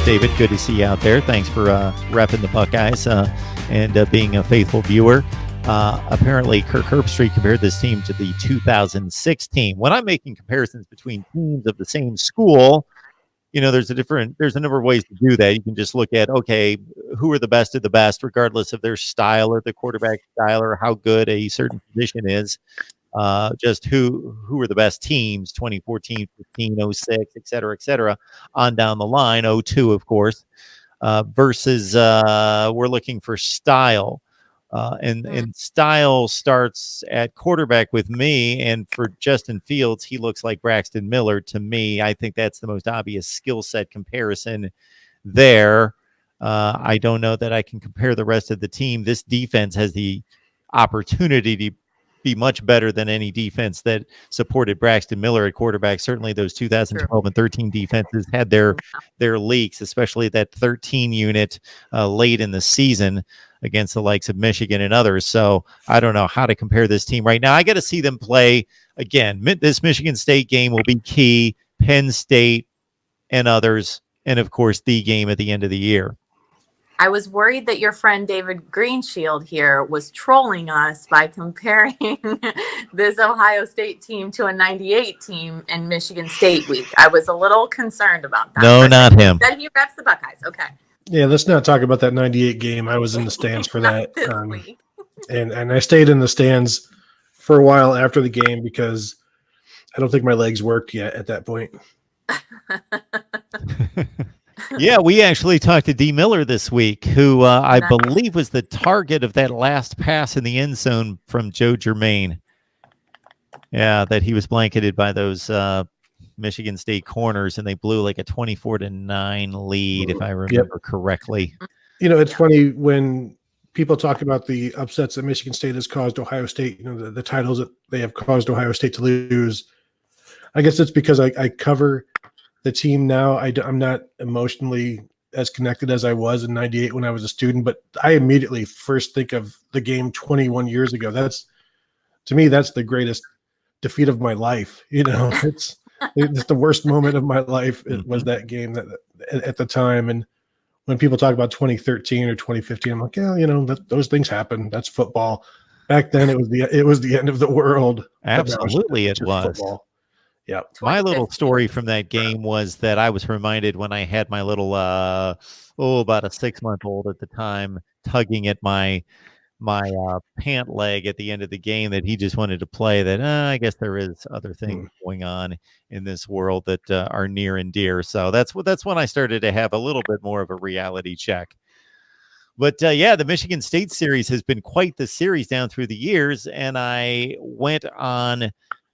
David. Good to see you out there. Thanks for repping the Buckeyes and being a faithful viewer. Apparently, Kirk Herbstreit compared this team to the 2006 team. When I'm making comparisons between teams of the same school, there's a number of ways to do that. You can just look at, okay, who are the best of the best, regardless of their style or the quarterback style or how good a certain position is. Just who are the best teams, 2014, 15, 06, et cetera, on down the line, 02, of course, versus we're looking for style. And style starts at quarterback with me. And for Justin Fields, he looks like Braxton Miller to me. I think that's the most obvious skill set comparison there. I don't know that I can compare the rest of the team. This defense has the opportunity to be much better than any defense that supported Braxton Miller at quarterback. Certainly those 2012 and 13 defenses had their leaks, especially that 13 unit late in the season against the likes of Michigan and others. So I don't know how to compare this team right now. I got to see them play again. This Michigan State game will be key, Penn State and others, and of course the game at the end of the year. I was worried that your friend David Greenshield here was trolling us by comparing this Ohio State team to a 98 team in Michigan State week. I was a little concerned about that. No, not him. Then he reps the Buckeyes. Okay. Yeah, let's not talk about that 98 game. I was in the stands for that. And I stayed in the stands for a while after the game because I don't think my legs worked yet at that point. Yeah, we actually talked to D. Miller this week, who I believe was the target of that last pass in the end zone from Joe Germain. Yeah, that he was blanketed by those Michigan State corners, and they blew like a 24-9 lead, if I remember correctly. It's funny when people talk about the upsets that Michigan State has caused Ohio State, the titles that they have caused Ohio State to lose. I guess it's because I cover the team now. I'm not emotionally as connected as I was in 98 when I was a student, but I immediately first think of the game 21 years ago. To me, that's the greatest defeat of my life. It's the worst moment of my life. It was that game at the time. And when people talk about 2013 or 2015, I'm like, yeah, those things happen. That's football. Back then, it was the end of the world. Absolutely, it was. Football. Yeah. My little story from that game was that I was reminded when I had my little, about a 6-month-old at the time, tugging at my pant leg at the end of the game, that he just wanted to play. That I guess there is other things going on in this world that are near and dear. So that's when I started to have a little bit more of a reality check. But the Michigan State series has been quite the series down through the years, and I went on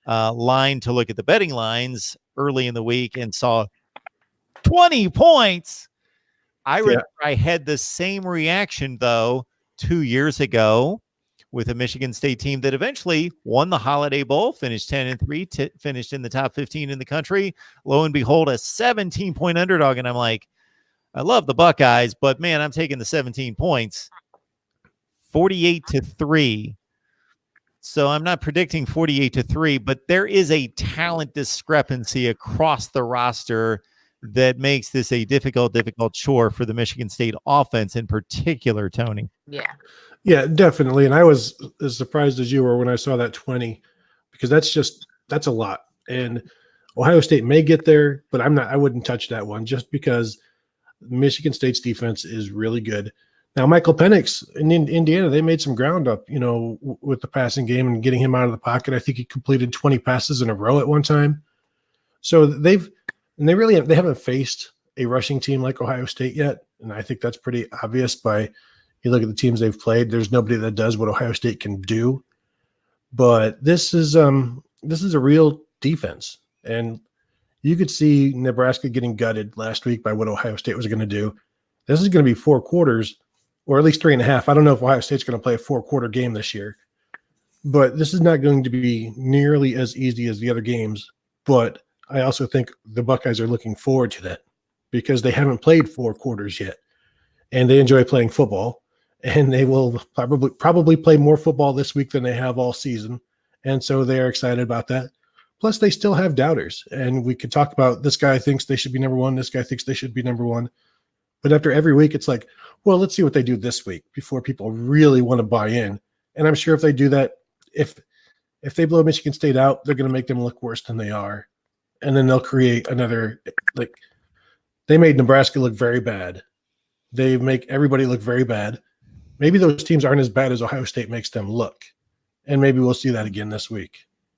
line to look at the betting lines early in the week and saw 20 points. I remember I had the same reaction though 2 years ago with a Michigan State team that eventually won the Holiday Bowl, finished 10-3, finished in the top 15 in the country. Lo and behold, a 17-point underdog, and I'm like, I love the Buckeyes, but man, I'm taking the 17 points. 48-3. So I'm not predicting 48-3, but there is a talent discrepancy across the roster that makes this a difficult chore for the Michigan State offense in particular, Tony. Yeah, definitely. And I was as surprised as you were when I saw that 20, because that's a lot. And Ohio State may get there, but I wouldn't touch that one just because Michigan State's defense is really good. Now, Michael Penix in Indiana, they made some ground up, with the passing game and getting him out of the pocket. I think he completed 20 passes in a row at one time. So they haven't faced a rushing team like Ohio State yet. And I think that's pretty obvious by you look at the teams they've played. There's nobody that does what Ohio State can do. But this is a real defense. And you could see Nebraska getting gutted last week by what Ohio State was going to do. This is going to be 4 quarters. Or at least 3.5. I don't know if Ohio State's going to play a 4-quarter game this year. But this is not going to be nearly as easy as the other games. But I also think the Buckeyes are looking forward to that because they haven't played 4 quarters yet. And they enjoy playing football. And they will probably play more football this week than they have all season. And so they're excited about that. Plus, they still have doubters. And we could talk about this guy thinks they should be number 1. This guy thinks they should be number 1. But after every week, it's like, well, let's see what they do this week before people really want to buy in. And I'm sure if they do that, if they blow Michigan State out, they're going to make them look worse than they are. And then they'll create another, like, they made Nebraska look very bad. They make everybody look very bad. Maybe those teams aren't as bad as Ohio State makes them look. And maybe we'll see that again this week.